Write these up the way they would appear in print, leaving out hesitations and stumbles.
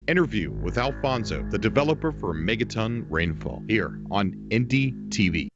Interview with Alfonso, the developer for Megaton Rainfall, here on Indie TV.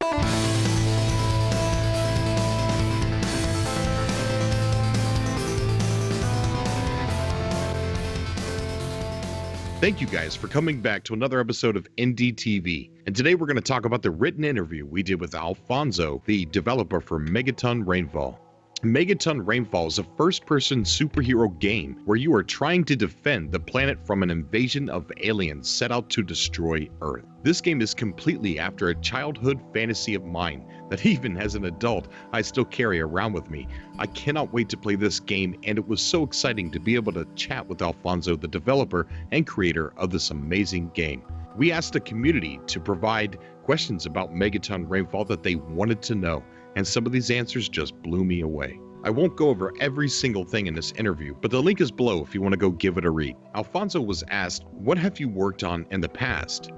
Thank you guys for coming back to another episode of Indie TV. And today we're going to talk about the written interview we did with Alfonso, the developer for Megaton Rainfall. Megaton Rainfall is a first-person superhero game where you are trying to defend the planet from an invasion of aliens set out to destroy Earth. This game is completely after a childhood fantasy of mine that even as an adult I still carry around with me. I cannot wait to play this game, and it was so exciting to be able to chat with Alfonso, the developer and creator of this amazing game. We asked the community to provide questions about Megaton Rainfall that they wanted to know, and some of these answers just blew me away. I won't go over every single thing in this interview, but the link is below if you want to go give it a read. Alfonso was asked, "What have you worked on in the past?"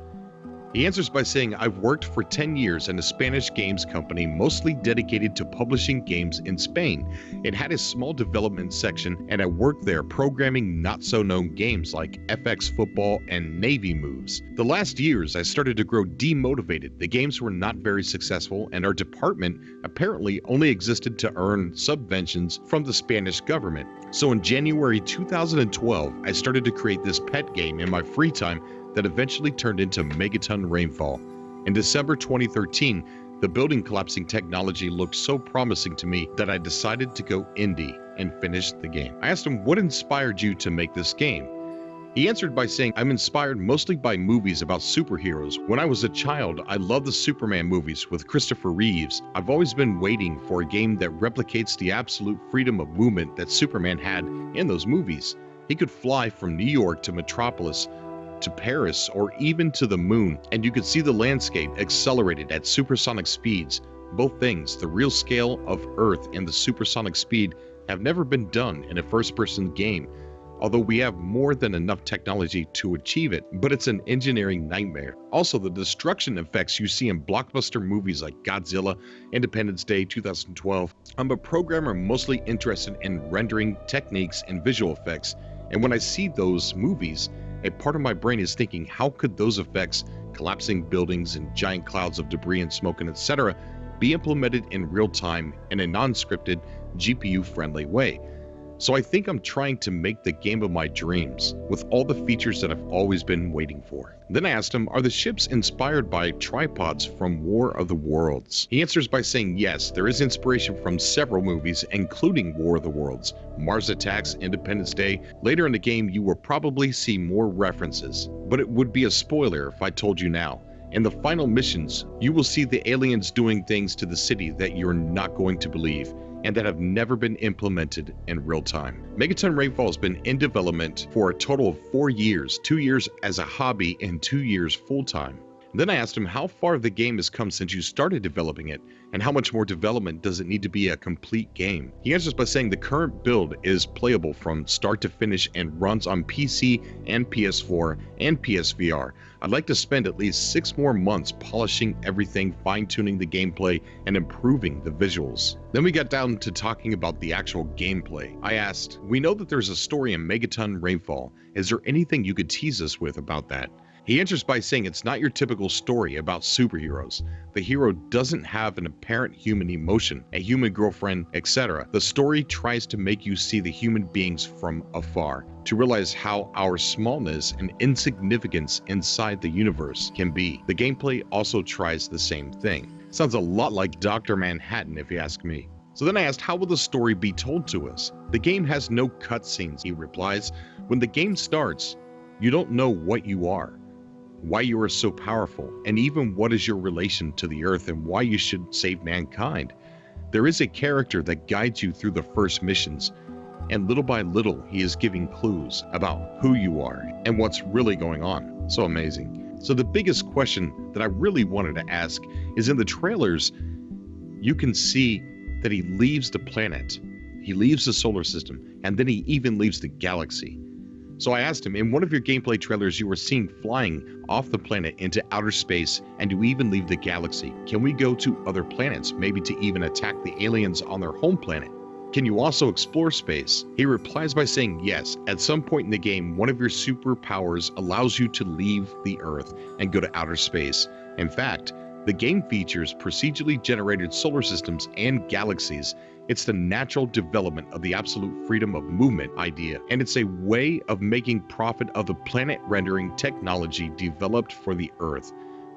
He answers by saying, "I've worked for 10 years in a Spanish games company mostly dedicated to publishing games in Spain. It had a small development section, and I worked there programming not-so-known games like FX Football and Navy Moves. The last years, I started to grow demotivated. The games were not very successful, and our department apparently only existed to earn subventions from the Spanish government. So in January 2012, I started to create this pet game in my free time that eventually turned into Megaton Rainfall. In December 2013, the building collapsing technology looked so promising to me that I decided to go indie and finish the game." I asked him, "What inspired you to make this game?" He answered by saying, "I'm inspired mostly by movies about superheroes. When I was a child, I loved the Superman movies with Christopher Reeves. I've always been waiting for a game that replicates the absolute freedom of movement that Superman had in those movies. He could fly from New York to Metropolis, to Paris, or even to the moon, and you could see the landscape accelerated at supersonic speeds. Both things, the real scale of Earth and the supersonic speed, have never been done in a first-person game, although we have more than enough technology to achieve it, but it's an engineering nightmare. Also, the destruction effects you see in blockbuster movies like Godzilla, Independence Day 2012. I'm a programmer mostly interested in rendering techniques and visual effects, and when I see those movies, a part of my brain is thinking, how could those effects, collapsing buildings and giant clouds of debris and smoke and etc., be implemented in real time in a non-scripted, GPU-friendly way? So I think I'm trying to make the game of my dreams, with all the features that I've always been waiting for." Then I asked him, "Are the ships inspired by tripods from War of the Worlds?" He answers by saying, "Yes, there is inspiration from several movies, including War of the Worlds, Mars Attacks, Independence Day. Later in the game, you will probably see more references, but it would be a spoiler if I told you now. In the final missions, you will see the aliens doing things to the city that you're not going to believe, and that have never been implemented in real time." Megaton Rainfall has been in development for a total of 4 years, 2 years as a hobby and 2 years full-time. Then I asked him how far the game has come since you started developing it, and how much more development does it need to be a complete game. He answers by saying the current build is playable from start to finish and runs on PC and PS4 and PSVR. I'd like to spend at least 6 more months polishing everything, fine-tuning the gameplay, and improving the visuals. Then we got down to talking about the actual gameplay. I asked, "We know that there's a story in Megaton Rainfall. Is there anything you could tease us with about that?" He answers by saying it's not your typical story about superheroes. The hero doesn't have an apparent human emotion, a human girlfriend, etc. The story tries to make you see the human beings from afar, to realize how our smallness and insignificance inside the universe can be. The gameplay also tries the same thing. Sounds a lot like Dr. Manhattan if you ask me. So then I asked, how will the story be told to us? "The game has no cutscenes," he replies. "When the game starts, you don't know what you are, why you are so powerful, and even what is your relation to the Earth and why you should save mankind. There is a character that guides you through the first missions, and little by little he is giving clues about who you are and what's really going on." So amazing. So the biggest question that I really wanted to ask is, in the trailers, you can see that he leaves the planet, he leaves the solar system, and then he even leaves the galaxy. So I asked him, in one of your gameplay trailers, you were seen flying off the planet into outer space, and you even leave the galaxy. Can we go to other planets, maybe to even attack the aliens on their home planet? Can you also explore space? He replies by saying yes. At some point in the game, one of your superpowers allows you to leave the Earth and go to outer space. In fact, the game features procedurally generated solar systems and galaxies. It's the natural development of the absolute freedom of movement idea, and it's a way of making profit of the planet rendering technology developed for the Earth.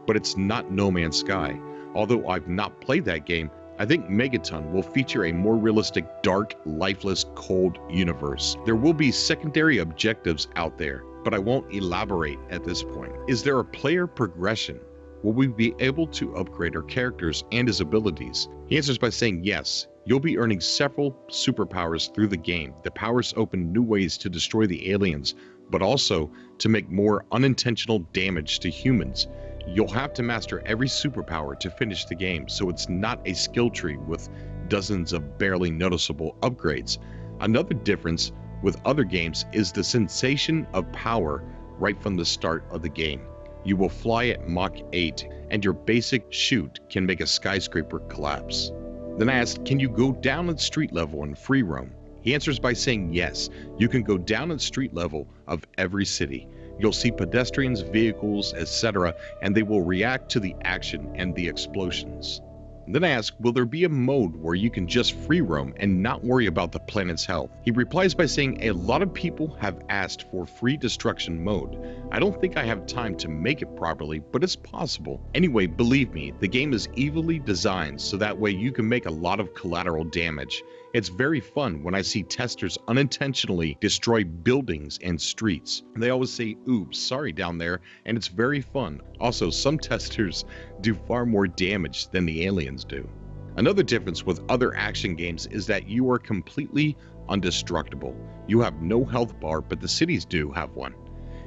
But it's not No Man's Sky. Although I've not played that game, I think Megaton will feature a more realistic, dark, lifeless, cold universe. There will be secondary objectives out there, but I won't elaborate at this point. Is there a player progression? Will we be able to upgrade our characters and his abilities? He answers by saying yes. You'll be earning several superpowers through the game. The powers open new ways to destroy the aliens, but also to make more unintentional damage to humans. You'll have to master every superpower to finish the game, so it's not a skill tree with dozens of barely noticeable upgrades. Another difference with other games is the sensation of power right from the start of the game. You will fly at Mach 8, and your basic shoot can make a skyscraper collapse. Then I asked, can you go down at street level and free roam? He answers by saying yes, you can go down at street level of every city. You'll see pedestrians, vehicles, etc., and they will react to the action and the explosions. Then I ask, will there be a mode where you can just free roam and not worry about the planet's health? He replies by saying a lot of people have asked for free destruction mode. I don't think I have time to make it properly, but it's possible. Anyway, believe me, the game is evilly designed so that way you can make a lot of collateral damage. It's very fun when I see testers unintentionally destroy buildings and streets. They always say, oops, sorry down there, and it's very fun. Also, some testers do far more damage than the aliens do. Another difference with other action games is that you are completely indestructible. You have no health bar, but the cities do have one.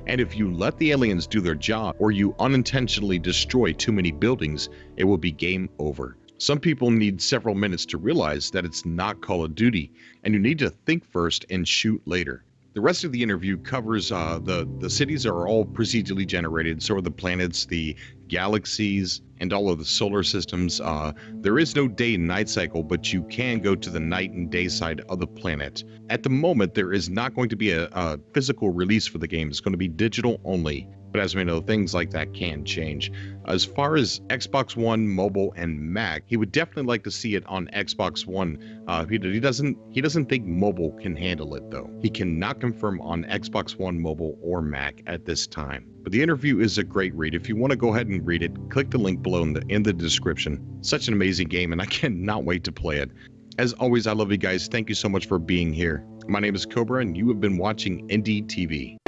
And if you let the aliens do their job, or you unintentionally destroy too many buildings, it will be game over. Some people need several minutes to realize that it's not Call of Duty, and you need to think first and shoot later. The rest of the interview covers the cities are all procedurally generated, so are the planets, the galaxies, and all of the solar systems. There is no day and night cycle, but you can go to the night and day side of the planet. At the moment, there is not going to be a physical release for the game. It's going to be digital only. But as we know, things like that can change. As far as Xbox One, mobile, and Mac, he would definitely like to see it on Xbox One. He doesn't think mobile can handle it though. He cannot confirm on Xbox One, mobile, or Mac at this time. But the interview is a great read. If you want to go ahead and read it, click the link below in the description. Such an amazing game, and I cannot wait to play it. As always, I love you guys. Thank you so much for being here. My name is Cobra, and you have been watching NDTV.